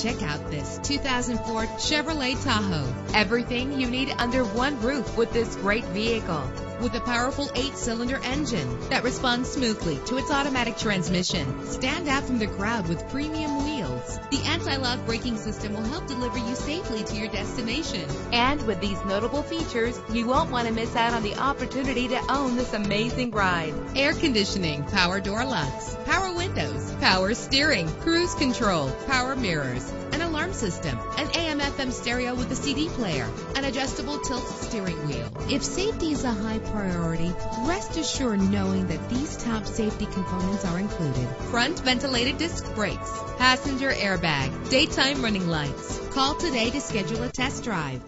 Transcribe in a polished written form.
Check out this 2004 Chevrolet Tahoe. Everything you need under one roof with this great vehicle. With a powerful 8-cylinder engine that responds smoothly to its automatic transmission. Stand out from the crowd with premium wheels. The anti-lock braking system will help deliver you safely to your destination. And with these notable features, you won't want to miss out on the opportunity to own this amazing ride. Air conditioning, power door locks, power windows, power steering, cruise control, power mirrors, an alarm system, an AM/FM stereo with a CD player, an adjustable tilt steering wheel. If safety is a high priority, rest assured knowing that these top safety components are included. Front ventilated disc brakes, passenger airbag, daytime running lights. Call today to schedule a test drive.